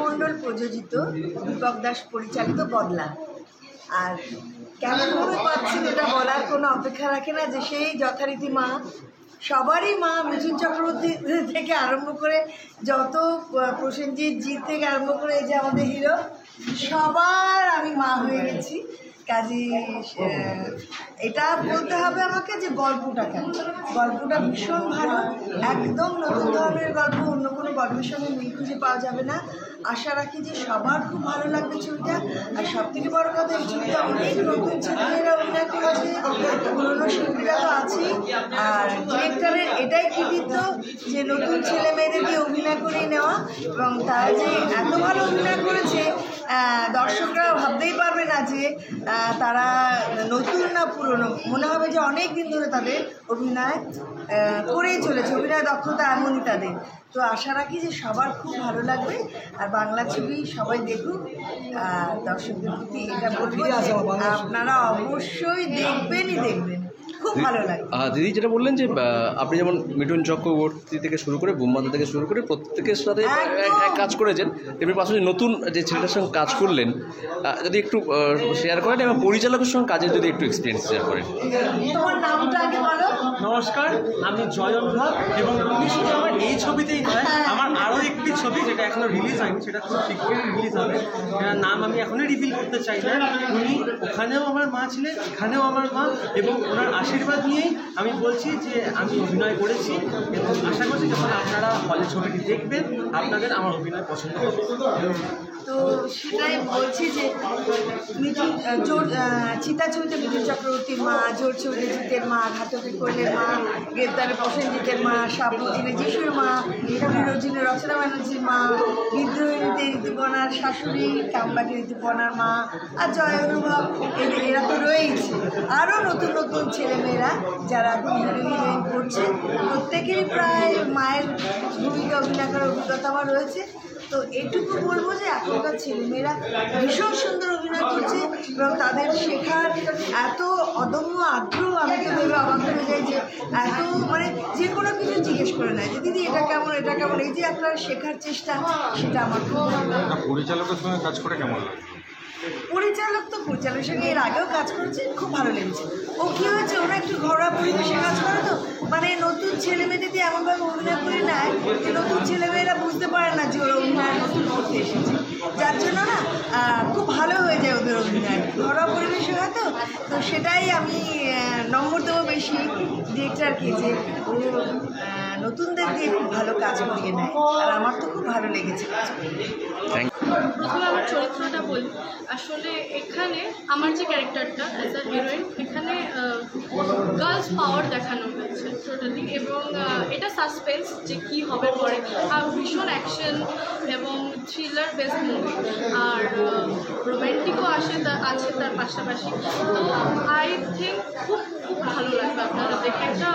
মণ্ডল প্রযোজিত, দীপক দাস পরিচালিত বদলা। আর কেমনভাবে পাচ্ছি এটা বলার কোনো অপেক্ষা রাখে না যে সেই যথারীতি মা, সবারই মা, মিঠুন চক্রবর্তী থেকে আরম্ভ করে যত প্রসেনজিৎ, জিৎ থেকে আরম্ভ করে এই যে আমাদের হিরো, সবার আমি মা হয়ে গেছি। কাজে এটা বলতে হবে আমাকে যে গল্পটা ভীষণ ভালো, একদম নতুন ধরনের গল্প, অন্য কোনো গল্পের সঙ্গে মিল খুঁজে পাওয়া যাবে না। আশা রাখি যে সবার খুব ভালো লাগবে ছবিটা। আর সব থেকে বড় কথা, এই ছবিটা অনেক নতুন ছেলেমেয়েরা অভিনয় করেছে, পুরোনো শিল্পীরা তো আছেই। আর ডিরেক্টরের এটাই কৃতিত্ব যে নতুন ছেলেমেয়েদেরকে অভিনয় করিয়ে নেওয়া, এবং তারা যে এত ভালো অভিনয় করেছে দর্শকরা ভাবতেই পারবে না যে তারা নতুন না পুরনো। মনে হবে যে অনেক দিন ধরে তাদের অভিনয় করেই চলেছে, অভিনয় দক্ষতা এমনই তাদের। তো আশা রাখি যে সবার খুব ভালো লাগবে। আর বাংলা ছবি সবাই দেখুক। আর দর্শকদের প্রতি এটা বলবো আপনারা অবশ্যই দেখবেন, খুব ভালো লাগে। দিদি যেটা বললেন যে আপনি যেমন মিঠুন চক্রবর্তী থেকে শুরু করে বুম্বাদা থেকে শুরু করে প্রত্যেকের সাথে কাজ করেছেন, এমনি পাশাপাশি নতুন যে ছেলেটার সঙ্গে কাজ করলেন, যদি একটু শেয়ার করেন এবং পরিচালকের সঙ্গে কাজের যদি একটু এক্সপিরিয়েন্স শেয়ার করেন। তোমার নামটা আগে বলো। নমস্কার, আমি জয় অনুভব, এবং উনি শুধু আমার এই ছবিতেই নয়, আমার আরও একটি ছবি যেটা এখনো রিলিজ হয়নি, সেটা খুব শীঘ্রই রিলিজ হবে, যার নাম আমি এখনই রিভিল করতে চাই না। উনি ওখানেও আমার মা ছিলেন, এখানেও আমার মা, এবং ওনার আশীর্বাদ নিয়েই আমি বলছি যে আমি অভিনয় করেছি, এবং আশা করছি যখন আপনারা হলে ছবিটি দেখবেন আপনাদের আমার অভিনয় পছন্দ হবে। তো সেটাই বলছি যে চিতা ছবিতে মিঠুন চক্রবর্তীর মা, জোর ছবিতে জিতের মা, ঘাতকে কোয়েলের মা, গ্রেপ্তারে প্রসেনজিতের মা, সাবরুজিনে যিশুর মা, রোজিনে রচনা ব্যানার্জির মা, বিদ্রোহিনীতে ঋতুপর্ণার শাশুড়ি, কামবাটি ঋতুপর্ণার মা, আর জয় অনুভব, এরা তো রয়েছে। আরও নতুন নতুন ছেলেমেয়েরা যারা এখন হিরোইন করছে, প্রত্যেকেরই প্রায় মায়ের ভূমিকা অভিনয় করার অভিজ্ঞতা আমার রয়েছে। তো এটুকু বলবো যে এখনকার ছেলেমেয়েরা ভীষণ সুন্দর অভিনয় করছে, এবং তাদের শেখার এত অদম্য আগ্রহ, আমি তো ভেবে অবাক হয়ে যাই যে এত মানে যে কোনো কিছু জিজ্ঞেস করে নেয় যে দিদি এটা কেমন, এই যে একটা শেখার চেষ্টা, সেটা আমার খুব ভালো লাগে। পরিচালকের সঙ্গে কাজ করে কেমন লাগে? পরিচালকের সঙ্গে এর আগেও কাজ করেছে, খুব ভালো লেগেছে। ও কী হয়েছে, ওরা একটু ঘরোয়া পরিবেশে কাজ করে, তো মানে নতুন ছেলেমেয়েদের দিয়ে এমনভাবে অভিনয় করে নেয় যে নতুন ছেলেমেয়েরা বুঝতে পারে না যে ওরা অভিনয় নতুন করতে এসেছে, যার জন্য না খুব ভালো হয়ে যায় ওদের অভিনয়, ঘরোয়া পরিবেশে হয়। তো সেটাই আমি নম্বর দেবো বেশি ডিরেক্টরকে, যে ও নতুনদের দিয়ে খুব ভালো কাজ করিয়ে নেয়, আর আমার তো খুব ভালো লেগেছে কাজ করে। প্রথমে আমার চরিত্রটা বলি। আসলে এখানে আমার যে ক্যারেক্টারটা অ্যাজ আ হিরোইন, এখানে গার্লস পাওয়ার দেখানো হয়েছে টোটালি, এবং এটা সাসপেন্স যে কী হবে পরে, আর ভীষণ অ্যাকশন এবং থ্রিলার বেসড মুভি, আর রোম্যান্টিকও আছে তার পাশাপাশি। তো আই থিঙ্ক খুব খুব ভালো লাগবে আপনারা দেখে। একটা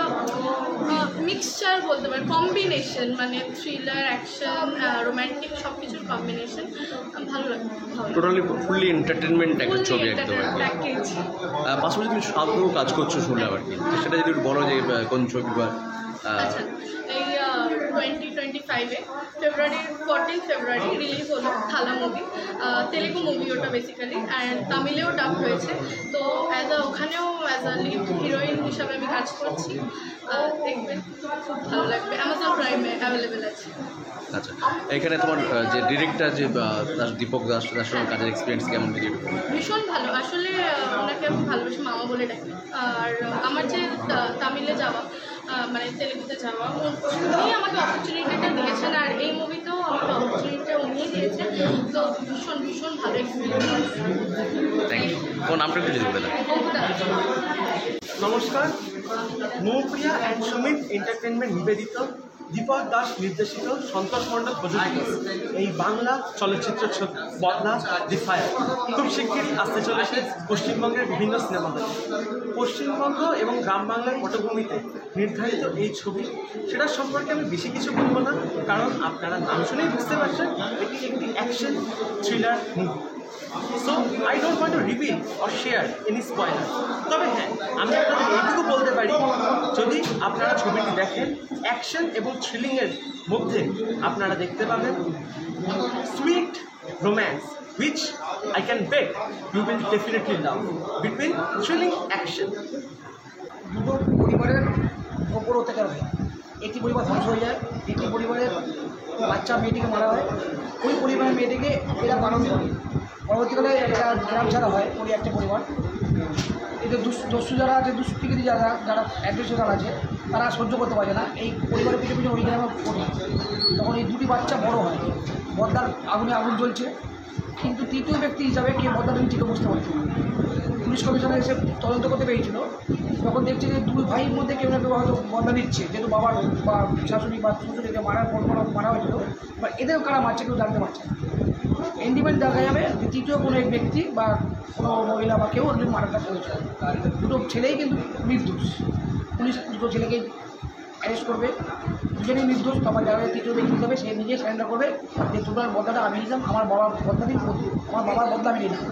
মিক্সচার বলতে পারেন, কম্বিনেশন, মানে থ্রিলার, অ্যাকশন, রোম্যান্টিক সব কিছুর কম্বিনেশন, ভালো লাগবে। টোটালি ফুললি এন্টারটেনমেন্ট একটা ছবি একদম। পাশাপাশি তুমি সাধু কাজ করছো শুনলে আবার কি, সেটা যদি একটু বলো যে কোন ছবি বা। আচ্ছা, এই 2025-এ ফেব্রুয়ারি 14 ফেব্রুয়ারি রিলিজ হলো থালা মুভি, তেলেগু মুভি ওটা বেসিক্যালি, অ্যান্ড তামিলেও ডাব হয়েছে। তো ওখানেও অ্যাজ আ লিড হিরোইন হিসাবে আমি কাজ করছি, দেখবেন খুব ভালো লাগবে। অ্যামাজন প্রাইমে অ্যাভেলেবেল আছে। আচ্ছা, এখানে তোমার যে ডিরেক্টর যে দীপক দাস, তার সঙ্গে কাজের এক্সপিরিয়েন্স কেমন থেকে? ভীষণ ভালো। আসলে ওনাকে আমি ভালোবেসে মামা বলে ডাকি। আর আমার যে তামিলে যাওয়া, মানে তেলেগুতে যাওয়া, উনি আমাকে অপরচুনিটিটা দিয়েছেন, আর এই মুভিতেও আমাকে অপরচুনিটিটা উনিই দিয়েছেন। তো ভীষণ ভীষণ ভালো এক্সপিরিয়েন্স। Thank you. কোন নামটা একটু যদি বলে দেন। নমস্কার, মৌপ্রিয়া অ্যান্ড সুমিত এন্টারটেনমেন্ট নিবেদিত, দীপক দাস নির্দেশিত, সন্তোষ মণ্ডল প্রযোজিত এই বাংলা চলচ্চিত্র বদলা দি ফায়ার খুব শিগগিরই আসতে চলেছে পশ্চিমবঙ্গের বিভিন্ন সিনেমা হলে। পশ্চিমবঙ্গ এবং গ্রাম বাংলার পটভূমিতে নির্ধারিত এই ছবি, সেটা সম্পর্কে আমি বেশি কিছু বলবো না, কারণ আপনারা নাম শুনেই বুঝতে পারছেন এটি একটি action thriller movie. So I don't want to reveal or share any spoiler. তবে হ্যাঁ, আমি আপনাদের এইটুকু বলতে পারি, যদি আপনারা ছবিটি দেখেন, অ্যাকশন এবং থ্রিলিংয়ের মধ্যে আপনারা দেখতে পাবেন sweet romance, which I can bet you will definitely love, between thrilling action. দুটো পরিবারের ওপর অত্যাচার হয়, একটি পরিবার ধ্বংস হয়ে যায়, একটি পরিবারের বাচ্চা মেয়েটিকে মারা হয়, ওই পরিবারের মেয়েটিকে এরা পালন করে। পরবর্তীকালে এরা গ্রাম ছাড়া হয় ওই একটা পরিবার। এদের দস্যু যারা আছে, দুষ্কৃতী যারা যারা অ্যাডমিনিস্ট্রেশন আছে, তারা সহ্য করতে পারে না এই পরিবারের পিছনে পিছনে ওই গ্রামে পড়ে। তখন এই দুটি বাচ্চা বড় হয়, বদ্দার আগুনে আগুন জ্বলছে, কিন্তু তৃতীয় ব্যক্তি হিসাবে কে বদ্দাটা ঠিক বুঝতে পারছে না। পুলিশ কমিশনার এসে তদন্ত করতে পেরেছিল, তখন দেখছে যে দুই ভাইয়ের মধ্যে কেউ না কেউ হয়তো বদলা নিচ্ছে, যেহেতু বাবার বা শাশুড়ি বা শ্বশুরকে মারার পর মারা হয়েছিল, বা এদের কারা মারছে কেউ জানতে পারছে না। ইন্ডিপেন্ডেন্ট দেখা যাবে যে তৃতীয় কোনো এক ব্যক্তি বা কোনো মহিলা বা কেউ ওদের মারাটা করেছে। দুটো ছেলেই কিন্তু নির্দোষ, পুলিশ দুটো ছেলেকে অ্যারেস্ট করবে, দুজনেই নির্দোষ। তখন যারা তৃতীয় ব্যক্তি হবে সে নিজে সারেন্ডার করবে যে টোটাল বদলাটা আমি নিলাম, আমার বাবার বদলা দিন, আমার বাবার বদলা আমি নিলাম।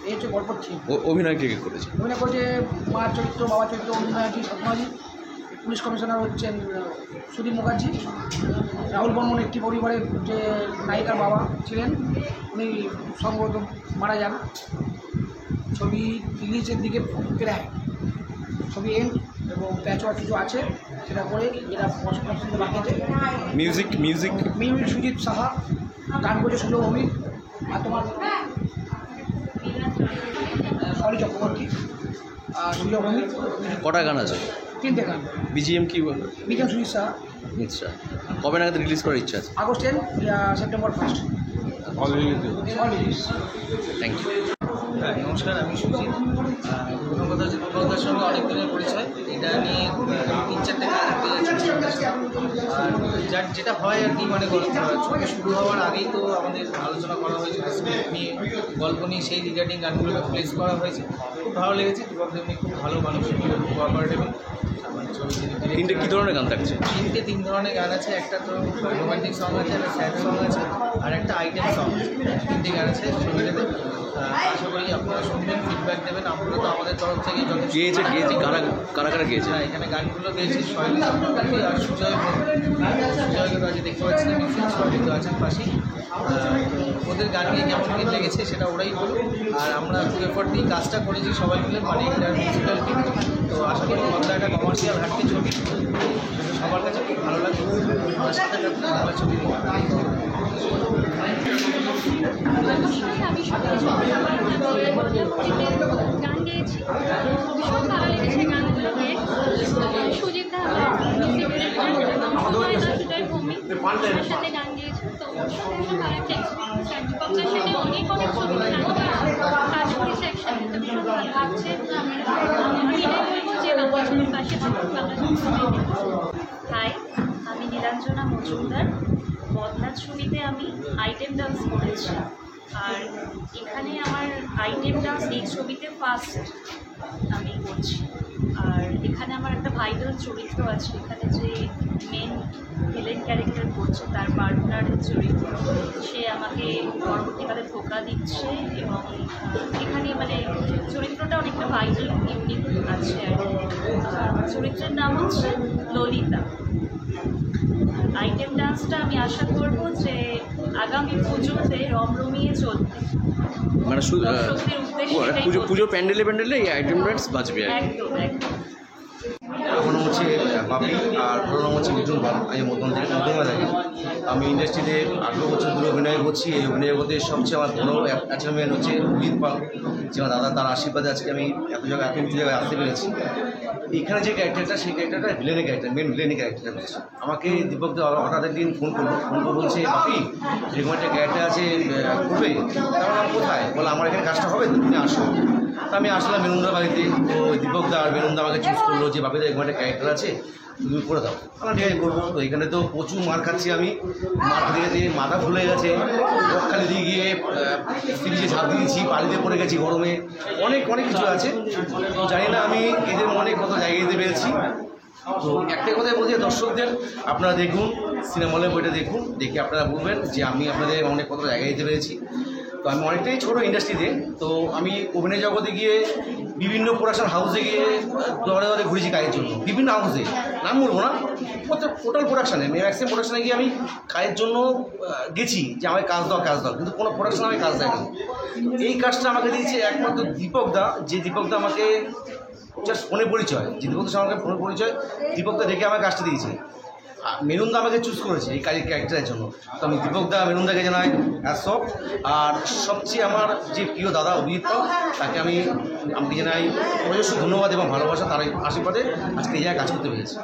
এই হচ্ছে গল্প ছিল। অভিনয় কে কে করেছে? অভিনয় করেছে মার চরিত্র, বাবার চরিত্র অভিনয়জি সত্যনাজি, পুলিশ কমিশনার হচ্ছেন সুদীপ মুখার্জি, রাহুল বর্মন একটি পরিবারের যে নায়িকার বাবা ছিলেন, উনি সম্ভবত মারা যান। ছবি রিলিজের দিকে প্রায় ছবি এন্ড এবং প্যাচওয়ার্ক কিছু আছে, সেটা করে যেটা পছন্দ বাকিয়েছে। মিউজিক মিউজিক সুজিত সাহা, গান করেছে সুযোগ অমিত, আর তোমার সরি চক্রবর্তী, আর সুযোগ অমিত। কটা গান আছে? 3টে গান। বিজিএম কি বলে? বিজন সুজিত সাহা। আচ্ছা, কবে নাগাদ রিলিজ করার ইচ্ছা আছে? August 10, September 1 all release. Thank you. হ্যাঁ, নমস্কার, আমি সুজিত। প্রথম কথা হচ্ছে দুর্গার সঙ্গে অনেক দিনের পরিচয়, এটা নিয়ে 3-4টে কাজ করতে যাচ্ছি। আর যেটা হয় আর কি, মানে ছবি শুরু হওয়ার আগেই তো আমাদের আলোচনা করা হয়েছে স্ক্রিপ্ট নিয়ে, গল্প নিয়ে, সেই রিগার্ডিং গানগুলোকে প্লেস করা হয়েছে। খুব ভালো লেগেছে, দুর্গা এমনি খুব ভালো মানুষ, কোঅপারেটেবল। তিনটে কী ধরনের গান থাকছে? তিন ধরনের গান আছে, একটা তো রোমান্টিক সং আছে, একটা স্যাড সং আছে, আর একটা আইটেম সং। 3টে গান আছে ছবিটাতে। আশা করি আপনারা শুনবেন, ফিডব্যাক দেবেন। আমরা তো আমাদের তরফ থেকে গিয়েছে কারা গিয়েছে? হ্যাঁ, এখানে গানগুলো গিয়েছে শৈলী চক্রবর্তী আর সুজয়কে তো আজকে দেখতে পাচ্ছি না, শৈলী তো আছেন পাশেই। ওদের গান নিয়ে কেমন কী লেগেছে সেটা ওরাই বলুন। আর আমরা খুব এফোর্ট দিয়ে কাজটা করেছি সবাই মিলে, মানে একটা মিউজিক্যাল টিম। তো আশা করি মধ্যে একটা কমার্শিয়াল ঘাটতি ছবি, সবার কাছে খুব ভালো লাগবে। আমার সাথে আমার ছবি আমি গান গেয়েছি, ভীষণ ভালো লেগেছে গানগুলো গিয়ে। সুজিত দা সুজয় ভূমি আমার সাথে গান গিয়েছে, তো ওর সাথে আমার ভালো একটা এক্সপিরিয়েন্স। আর দীপকদের সাথে অনেক ছবি কাজ করেছে একসাথে, তো ভীষণ ভালো লাগছে। আমি এটাই বলবো যে বাংলাদেশের পাশে হাই, আমি নীলাঞ্জনা মজুমদার। বদলা ছবিতে আমি আইটেম ডান্স করেছি, আর এখানে আমার আইটেম ডান্স এই ছবিতে ফার্স্ট আমি করছি। আর এখানে আমার একটা ভাইটাল চরিত্র আছে, এখানে যে মেন ভিলেন ক্যারেক্টার করছে তার পার্টনারের চরিত্র, সে আমাকে পরবর্তীকালে ধোঁকা দিচ্ছে। এবং এখানে মানে চরিত্রটা অনেকটা ভাইটাল ইউনিক আছে। আর চরিত্রের নাম হচ্ছে ললিতা। আইটেম ডান্সটা আমি আশা করব যে আগামী পুজোতে রমরমিয়ে চলবে, মানে দর্শকদের উদ্দেশ্যে পুজোর প্যান্ডেলে এই আইটেম ডান্স বাজবে। একদম একদম। আমার নাম হচ্ছে বাপি, আর ওর নাম হচ্ছে মিঠুন পাল। আমি মধ্যমা থাকি। আমি ইন্ডাস্ট্রিতে 18 বছর ধরে অভিনয় করছি। এই অভিনয় করতে সবচেয়ে আমার বড় অ্যাচিভমেন্ট হচ্ছে উদিত পাল, যে আমার দাদা, তার আশীর্বাদে আজকে আমি এত জায়গায় আসতে পেরেছি। এখানে যে ক্যারেক্টারটা, সেই ক্যারেক্টারটা ভিলেনের ক্যারেক্টার, মেন ভিলেনের ক্যারেক্টারটা করছে। আমাকে দীপক দা হঠাৎ একদিন ফোন করে বলছে, বাপি এরকম একটা ক্যারেক্টার আছে, করবে? তার নাম কোথায়? বলে আমার এখানে কাজটা হবে, তুমি আসো। তো আমি আসলাম মেনুনদার বাড়িতে। তো দীপক দা আর মেনুনদা আমাকে চুজ করলো যে বাপিদা এরকম একটা ক্যারেক্টার আছে, তুমি করে দাও। আমার ঠিক আছে করবো। তো এখানে তো প্রচুর মার খাচ্ছি আমি, মার খেতে গেছে মাথা ফুলে গেছে, বকখালি দিয়ে গিয়ে সিরিজে ঝাঁপ দিয়েছি, পালিতে পড়ে গেছি গরমে, অনেক কিছু আছে। তো জানি না আমি এদের মনে কত জায়গায় দিতে পেরেছি। তো একটা কথাই বলছি দর্শকদের, আপনারা দেখুন, সিনেমা হলে বইটা দেখুন, দেখে আপনারা বলবেন যে আমি আপনাদের অনেক কত জায়গায় দিতে পেরেছি। তো আমি অনেকটাই ছোটো ইন্ডাস্ট্রিতে, তো আমি অভিনয় জগতে গিয়ে বিভিন্ন প্রোডাকশন হাউসে গিয়ে দরে ঘুরেছি কাজের জন্য, বিভিন্ন হাউসে। নাম বলবো না, টোটাল প্রোডাকশানে ম্যাক্সিমাম প্রোডাকশানে গিয়ে আমি কাজের জন্য গেছি যে আমাকে কাজ দাও, কিন্তু কোনো প্রোডাকশানে আমি কাজ দেয়নি। এই কাজটা আমাকে দিয়েছে একমাত্র দীপকদা, যে দীপকদা আমাকে জাস্ট ফোনে পরিচয়, যে দীপকদার সঙ্গে আমাকে ফোনে পরিচয়, দীপকদা দেখে আমাকে কাজটা দিয়েছে। মেনুনদা আমাকে চুজ করেছে এই কাজের ক্যারেক্টারের জন্য, তো আমি দীপকদা মেনুনদাকে জানাই সব। আর সবচেয়ে আমার যে প্রিয় দাদা অভিজিৎ পাল, তাকে আমাকে জানাই অজস্র ধন্যবাদ এবং ভালোবাসা, তার আশীর্বাদে আজকে এই জায়গায় কাজ করতে পেরেছি।